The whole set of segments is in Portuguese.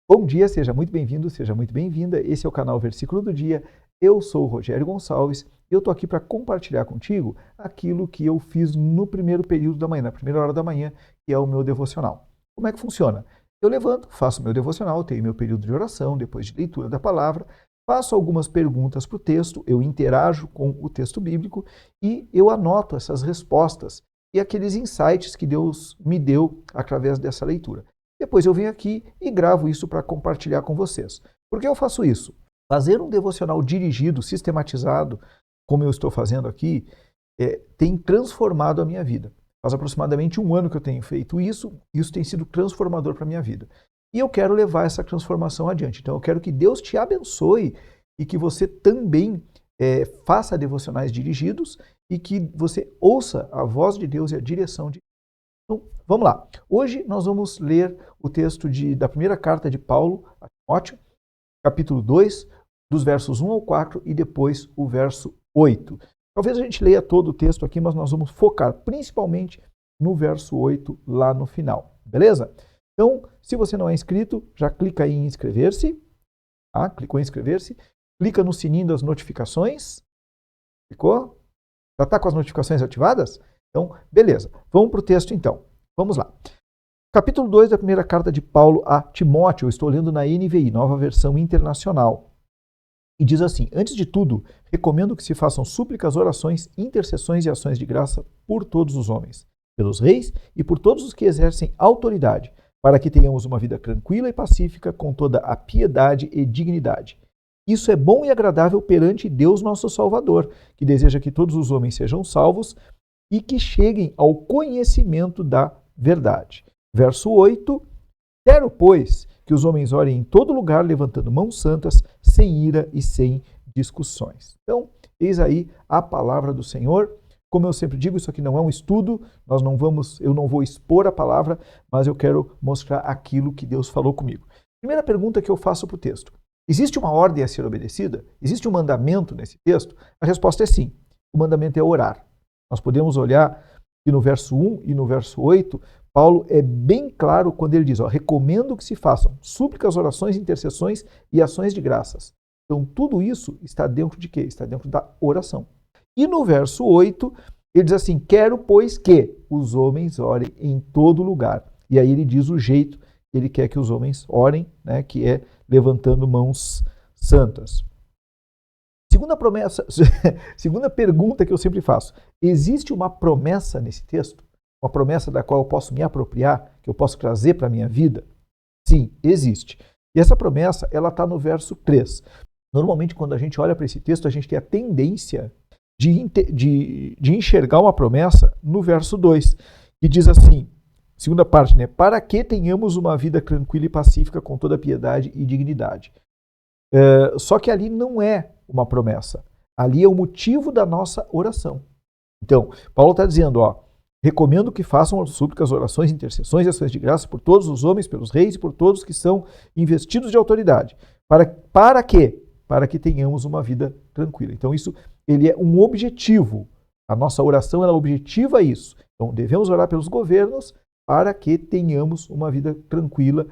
Bom dia, seja muito bem-vindo, seja muito bem-vinda. Esse é o canal Versículo do Dia. Eu sou o Rogério Gonçalves e eu estou aqui para compartilhar contigo aquilo que eu fiz no primeiro período da manhã, na primeira hora da manhã, que é o meu devocional. Como é que funciona? Eu levanto, faço meu devocional, tenho meu período de oração, depois de leitura da palavra, faço algumas perguntas para o texto, eu interajo com o texto bíblico e eu anoto essas respostas e aqueles insights que Deus me deu através dessa leitura. Depois eu venho aqui e gravo isso para compartilhar com vocês. Por que eu faço isso? Fazer um devocional dirigido, sistematizado, como eu estou fazendo aqui, tem transformado a minha vida. Faz aproximadamente um ano que eu tenho feito isso, e isso tem sido transformador para a minha vida. E eu quero levar essa transformação adiante. Então eu quero que Deus te abençoe e que você também faça devocionais dirigidos e que você ouça a voz de Deus e a direção de Deus. Então, vamos lá. Hoje nós vamos ler o texto da primeira carta de Paulo a Timóteo, capítulo 2, dos versos 1 ao 4 e depois o verso 8. Talvez a gente leia todo o texto aqui, mas nós vamos focar principalmente no verso 8 lá no final, beleza? Então, se você não é inscrito, já clica aí em inscrever-se. Clicou em inscrever-se. Clica no sininho das notificações. Clicou? Já está com as notificações ativadas? Então, beleza. Vamos para o texto então. Vamos lá. Capítulo 2 da primeira carta de Paulo a Timóteo. Eu estou lendo na NVI, Nova Versão Internacional. E diz assim: antes de tudo, recomendo que se façam súplicas, orações, intercessões e ações de graça por todos os homens, pelos reis e por todos os que exercem autoridade, para que tenhamos uma vida tranquila e pacífica, com toda a piedade e dignidade. Isso é bom e agradável perante Deus nosso Salvador, que deseja que todos os homens sejam salvos e que cheguem ao conhecimento da verdade. Verso 8. Quero, pois, que os homens orem em todo lugar, levantando mãos santas, sem ira e sem discussões. Então, eis aí a palavra do Senhor. Como eu sempre digo, isso aqui não é um estudo, eu não vou expor a palavra, mas eu quero mostrar aquilo que Deus falou comigo. Primeira pergunta que eu faço para o texto: existe uma ordem a ser obedecida? Existe um mandamento nesse texto? A resposta é sim. O mandamento é orar. Nós podemos olhar que no verso 1 e no verso 8, Paulo é bem claro quando ele diz: recomendo que se façam súplicas, orações, intercessões e ações de graças. Então, tudo isso está dentro de quê? Está dentro da oração. E no verso 8, ele diz assim: quero, pois, que os homens orem em todo lugar. E aí ele diz o jeito que ele quer que os homens orem, né, que é levantando mãos santas. Segunda pergunta que eu sempre faço: existe uma promessa nesse texto? Uma promessa da qual eu posso me apropriar, que eu posso trazer para a minha vida? Sim, existe. E essa promessa, ela está no verso 3. Normalmente, quando a gente olha para esse texto, a gente tem a tendência de enxergar uma promessa no verso 2, que diz assim, segunda parte, né? Para que tenhamos uma vida tranquila e pacífica, com toda piedade e dignidade. Só que ali não é uma promessa. Ali é o motivo da nossa oração. Então, Paulo está dizendo, recomendo que façam súplicas, orações, intercessões e ações de graça por todos os homens, pelos reis e por todos que são investidos de autoridade. Para quê? Para que tenhamos uma vida tranquila. Então, isso ele é um objetivo. A nossa oração ela objetiva isso. Então, devemos orar pelos governos para que tenhamos uma vida tranquila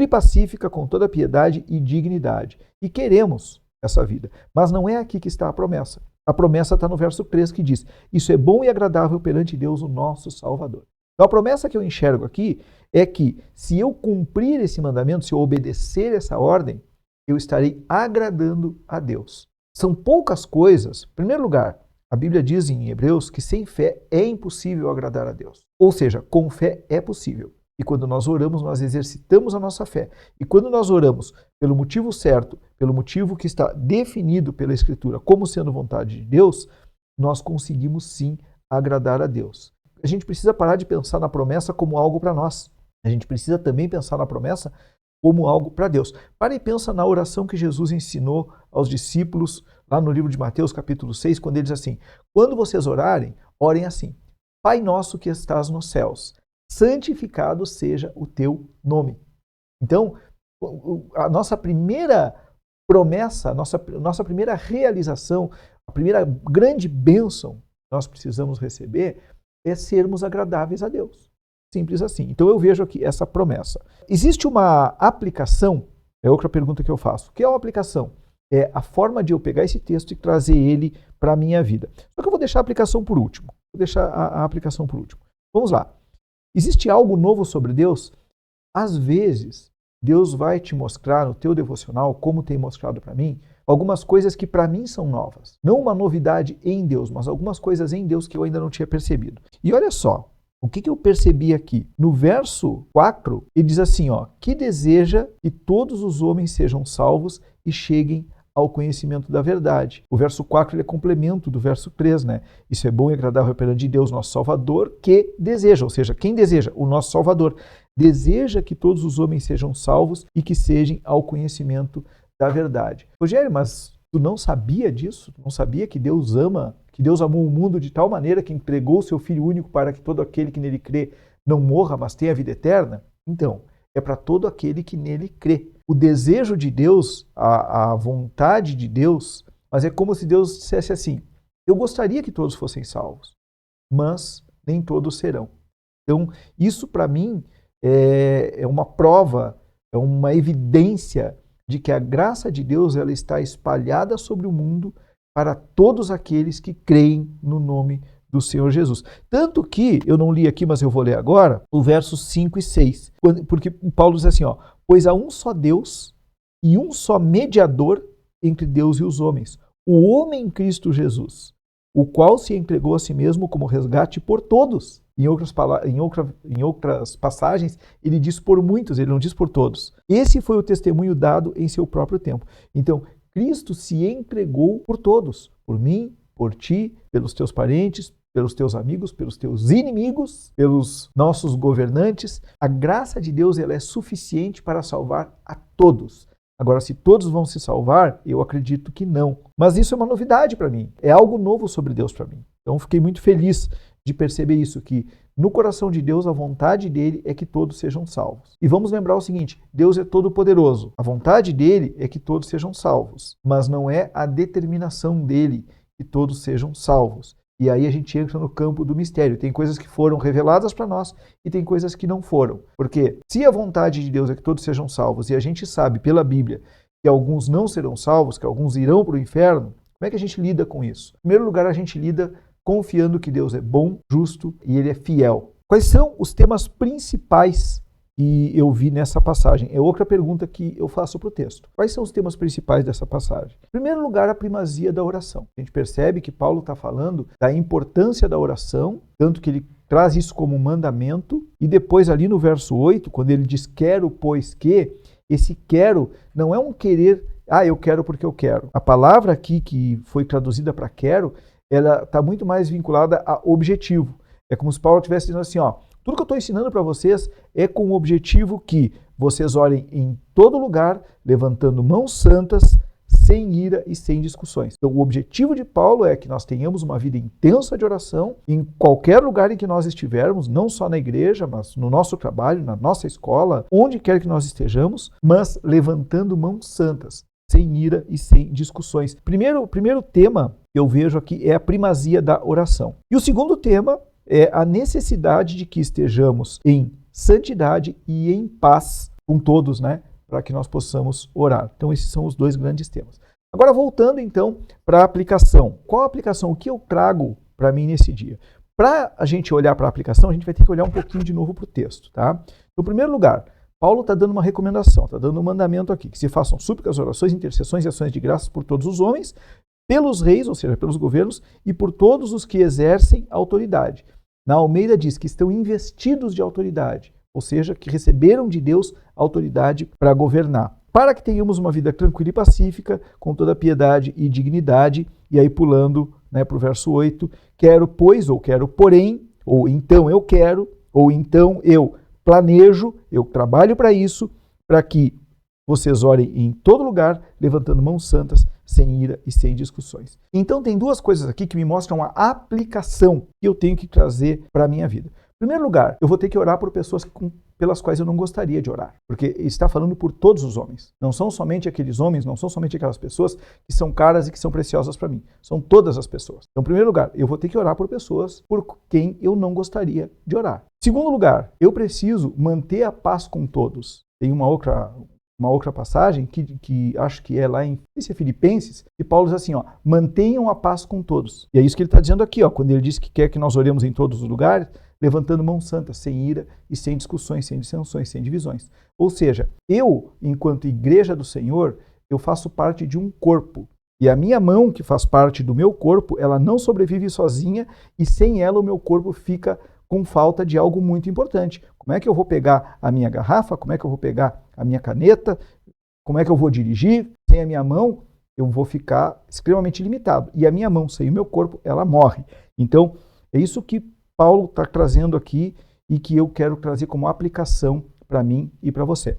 e pacífica, com toda piedade e dignidade. E queremos essa vida. Mas não é aqui que está a promessa. A promessa está no verso 3, que diz: isso é bom e agradável perante Deus, o nosso Salvador. Então a promessa que eu enxergo aqui é que se eu cumprir esse mandamento, se eu obedecer essa ordem, eu estarei agradando a Deus. São poucas coisas. Em primeiro lugar, a Bíblia diz em Hebreus que sem fé é impossível agradar a Deus. Ou seja, com fé é possível. E quando nós oramos, nós exercitamos a nossa fé. E quando nós oramos pelo motivo certo, pelo motivo que está definido pela Escritura como sendo vontade de Deus, nós conseguimos sim agradar a Deus. A gente precisa parar de pensar na promessa como algo para nós. A gente precisa também pensar na promessa como algo para Deus. Para e pensa na oração que Jesus ensinou aos discípulos lá no livro de Mateus, capítulo 6, quando ele diz assim: quando vocês orarem, orem assim: Pai nosso que estás nos céus, santificado seja o teu nome. Então, a nossa primeira promessa, a nossa primeira realização, a primeira grande bênção que nós precisamos receber é sermos agradáveis a Deus. Simples assim. Então eu vejo aqui essa promessa. Existe uma aplicação, é outra pergunta que eu faço. O que é uma aplicação? É a forma de eu pegar esse texto e trazer ele para a minha vida. Só que eu vou deixar a aplicação por último. Vou deixar a aplicação por último. Vamos lá. Existe algo novo sobre Deus? Às vezes, Deus vai te mostrar no teu devocional, como tem mostrado para mim, algumas coisas que para mim são novas. Não uma novidade em Deus, mas algumas coisas em Deus que eu ainda não tinha percebido. E olha só, o que eu percebi aqui? No verso 4, ele diz assim, ó, que deseja que todos os homens sejam salvos e cheguem ao conhecimento da verdade. O verso 4 ele é complemento do verso 3, né? Isso é bom e agradável perante de Deus, nosso Salvador, que deseja, ou seja, quem deseja? O nosso Salvador. Deseja que todos os homens sejam salvos e que sejam ao conhecimento da verdade. Rogério, mas tu não sabia disso? Tu não sabia que Deus ama, que Deus amou o mundo de tal maneira que entregou o seu Filho único para que todo aquele que nele crê não morra, mas tenha vida eterna? Então, é para todo aquele que nele crê. O desejo de Deus, a vontade de Deus, mas é como se Deus dissesse assim, eu gostaria que todos fossem salvos, mas nem todos serão. Então, isso para mim é uma prova, é uma evidência de que a graça de Deus ela está espalhada sobre o mundo para todos aqueles que creem no nome do Senhor Jesus. Tanto que, eu não li aqui, mas eu vou ler agora, o versos 5 e 6. Porque Paulo diz assim, ó, pois há um só Deus e um só mediador entre Deus e os homens, o homem Cristo Jesus, o qual se entregou a si mesmo como resgate por todos. Em outras passagens, ele diz por muitos, ele não diz por todos. Esse foi o testemunho dado em seu próprio tempo. Então, Cristo se entregou por todos, por mim, por ti, pelos teus parentes, pelos teus amigos, pelos teus inimigos, pelos nossos governantes. A graça de Deus ela é suficiente para salvar a todos. Agora, se todos vão se salvar, eu acredito que não. Mas isso é uma novidade para mim. É algo novo sobre Deus para mim. Então, fiquei muito feliz de perceber isso, que no coração de Deus, a vontade dele é que todos sejam salvos. E vamos lembrar o seguinte, Deus é todo-poderoso. A vontade dele é que todos sejam salvos, mas não é a determinação dele que todos sejam salvos. E aí a gente entra no campo do mistério. Tem coisas que foram reveladas para nós e tem coisas que não foram. Porque se a vontade de Deus é que todos sejam salvos e a gente sabe pela Bíblia que alguns não serão salvos, que alguns irão para o inferno, como é que a gente lida com isso? Em primeiro lugar, a gente lida confiando que Deus é bom, justo e Ele é fiel. Quais são os temas principais que eu vi nessa passagem? É outra pergunta que eu faço para o texto. Quais são os temas principais dessa passagem? Em primeiro lugar, a primazia da oração. A gente percebe que Paulo está falando da importância da oração, tanto que ele traz isso como um mandamento, e depois ali no verso 8, quando ele diz quero, pois que, esse quero não é um querer, eu quero porque eu quero. A palavra aqui que foi traduzida para quero, ela está muito mais vinculada a objetivo. É como se Paulo estivesse dizendo assim, tudo que eu estou ensinando para vocês é com o objetivo que vocês orem em todo lugar, levantando mãos santas, sem ira e sem discussões. Então, o objetivo de Paulo é que nós tenhamos uma vida intensa de oração em qualquer lugar em que nós estivermos, não só na igreja, mas no nosso trabalho, na nossa escola, onde quer que nós estejamos, mas levantando mãos santas, sem ira e sem discussões. O primeiro tema que eu vejo aqui é a primazia da oração. E o segundo tema é a necessidade de que estejamos em santidade e em paz com todos, né? Para que nós possamos orar. Então, esses são os dois grandes temas. Agora, voltando então para a aplicação. Qual a aplicação? O que eu trago para mim nesse dia? Para a gente olhar para a aplicação, a gente vai ter que olhar um pouquinho de novo para o texto, tá? Então, em primeiro lugar, Paulo está dando uma recomendação, está dando um mandamento aqui, que se façam súplicas, orações, intercessões e ações de graças por todos os homens, pelos reis, ou seja, pelos governos, e por todos os que exercem autoridade. Na Almeida diz que estão investidos de autoridade, ou seja, que receberam de Deus autoridade para governar. Para que tenhamos uma vida tranquila e pacífica, com toda piedade e dignidade, e aí pulando para o verso 8, quero, pois, ou quero, porém, ou então eu quero, ou então eu planejo, eu trabalho para isso, para que vocês orem em todo lugar, levantando mãos santas, sem ira e sem discussões. Então tem duas coisas aqui que me mostram a aplicação que eu tenho que trazer para a minha vida. Em primeiro lugar, eu vou ter que orar por pessoas pelas quais eu não gostaria de orar, porque está falando por todos os homens. Não são somente aqueles homens, não são somente aquelas pessoas que são caras e que são preciosas para mim. São todas as pessoas. Então, em primeiro lugar, eu vou ter que orar por pessoas por quem eu não gostaria de orar. Em segundo lugar, eu preciso manter a paz com todos. Tem uma outra passagem que acho que é lá em Filipenses, que Paulo diz assim, ó, mantenham a paz com todos. E é isso que ele está dizendo aqui, ó, quando ele diz que quer que nós oremos em todos os lugares, levantando mão santa, sem ira e sem discussões, sem dissensões, sem divisões. Ou seja, eu, enquanto igreja do Senhor, eu faço parte de um corpo. E a minha mão, que faz parte do meu corpo, ela não sobrevive sozinha e sem ela o meu corpo fica com falta de algo muito importante. Como é que eu vou pegar a minha garrafa? Como é que eu vou pegar a minha caneta? Como é que eu vou dirigir? Sem a minha mão, eu vou ficar extremamente limitado. E a minha mão sem o meu corpo, ela morre. Então, é isso que Paulo está trazendo aqui e que eu quero trazer como aplicação para mim e para você.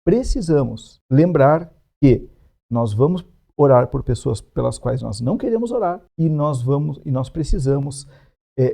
Precisamos lembrar que nós vamos orar por pessoas pelas quais nós não queremos orar e nós precisamos,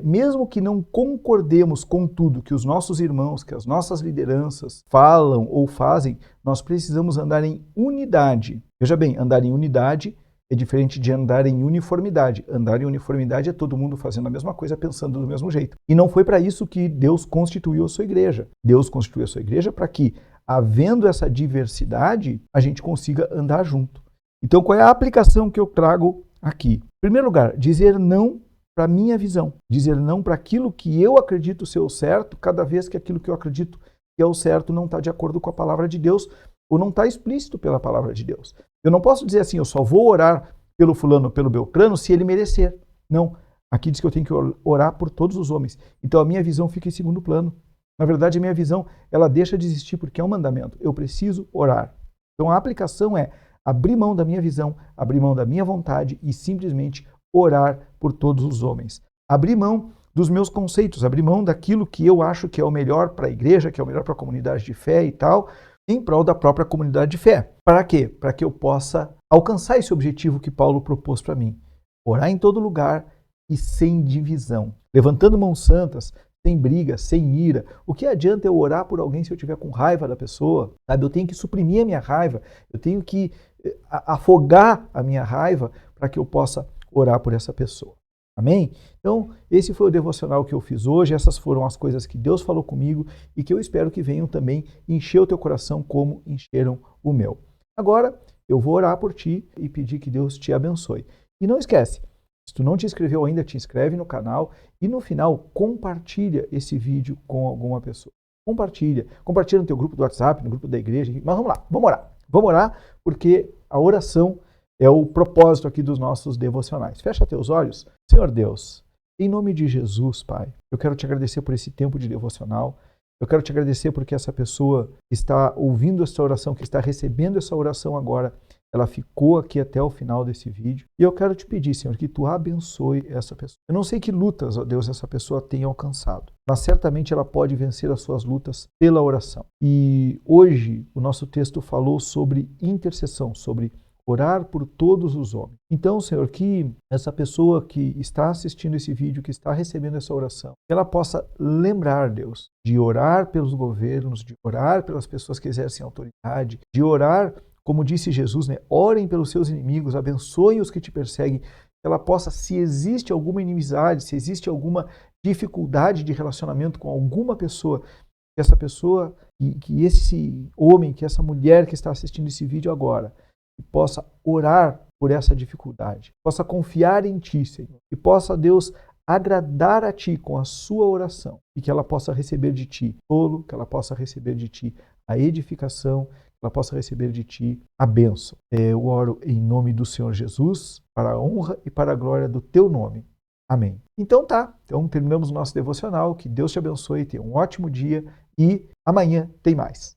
mesmo que não concordemos com tudo que os nossos irmãos, que as nossas lideranças falam ou fazem, nós precisamos andar em unidade. Veja bem, andar em unidade é diferente de andar em uniformidade. Andar em uniformidade é todo mundo fazendo a mesma coisa, pensando do mesmo jeito. E não foi para isso que Deus constituiu a sua igreja. Deus constituiu a sua igreja para que, havendo essa diversidade, a gente consiga andar junto. Então, qual é a aplicação que eu trago aqui? Em primeiro lugar, dizer não para a minha visão. Dizer não para aquilo que eu acredito ser o certo, cada vez que aquilo que eu acredito que é o certo não está de acordo com a palavra de Deus, ou não está explícito pela palavra de Deus. Eu não posso dizer assim, eu só vou orar pelo fulano, pelo beltrano, se ele merecer. Não. Aqui diz que eu tenho que orar por todos os homens. Então a minha visão fica em segundo plano. Na verdade, a minha visão, ela deixa de existir porque é um mandamento. Eu preciso orar. Então a aplicação é abrir mão da minha visão, abrir mão da minha vontade e simplesmente orar por todos os homens. Abrir mão dos meus conceitos, abrir mão daquilo que eu acho que é o melhor para a igreja, que é o melhor para a comunidade de fé e tal, em prol da própria comunidade de fé. Para quê? Para que eu possa alcançar esse objetivo que Paulo propôs para mim. Orar em todo lugar e sem divisão. Levantando mãos santas, sem briga, sem ira. O que adianta eu orar por alguém se eu estiver com raiva da pessoa? Sabe? Eu tenho que suprimir a minha raiva, eu tenho que afogar a minha raiva para que eu possa orar por essa pessoa. Amém? Então, esse foi o devocional que eu fiz hoje. Essas foram as coisas que Deus falou comigo e que eu espero que venham também encher o teu coração como encheram o meu. Agora, eu vou orar por ti e pedir que Deus te abençoe. E não esquece, se tu não te inscreveu ainda, te inscreve no canal e no final compartilha esse vídeo com alguma pessoa. Compartilha no teu grupo do WhatsApp, no grupo da igreja. Mas vamos lá, vamos orar. Vamos orar porque a oração é o propósito aqui dos nossos devocionais. Fecha teus olhos. Senhor Deus, em nome de Jesus, Pai, eu quero te agradecer por esse tempo de devocional. Eu quero te agradecer porque essa pessoa que está ouvindo essa oração, que está recebendo essa oração agora, ela ficou aqui até o final desse vídeo. E eu quero te pedir, Senhor, que tu abençoe essa pessoa. Eu não sei que lutas, ó Deus, essa pessoa tem alcançado, mas certamente ela pode vencer as suas lutas pela oração. E hoje o nosso texto falou sobre intercessão, sobre orar por todos os homens. Então, Senhor, que essa pessoa que está assistindo esse vídeo, que está recebendo essa oração, que ela possa lembrar, Deus, de orar pelos governos, de orar pelas pessoas que exercem autoridade, de orar, como disse Jesus, né? Orem pelos seus inimigos, abençoem os que te perseguem, que ela possa, se existe alguma inimizade, se existe alguma dificuldade de relacionamento com alguma pessoa, que essa pessoa, que esse homem, que essa mulher que está assistindo esse vídeo agora, que possa orar por essa dificuldade, possa confiar em Ti, Senhor, e possa, Deus, agradar a Ti com a sua oração, e que ela possa receber de Ti tolo, que ela possa receber de Ti a edificação, que ela possa receber de Ti a bênção. Eu oro em nome do Senhor Jesus, para a honra e para a glória do Teu nome. Amém. Então terminamos o nosso devocional, que Deus te abençoe, tenha um ótimo dia e amanhã tem mais.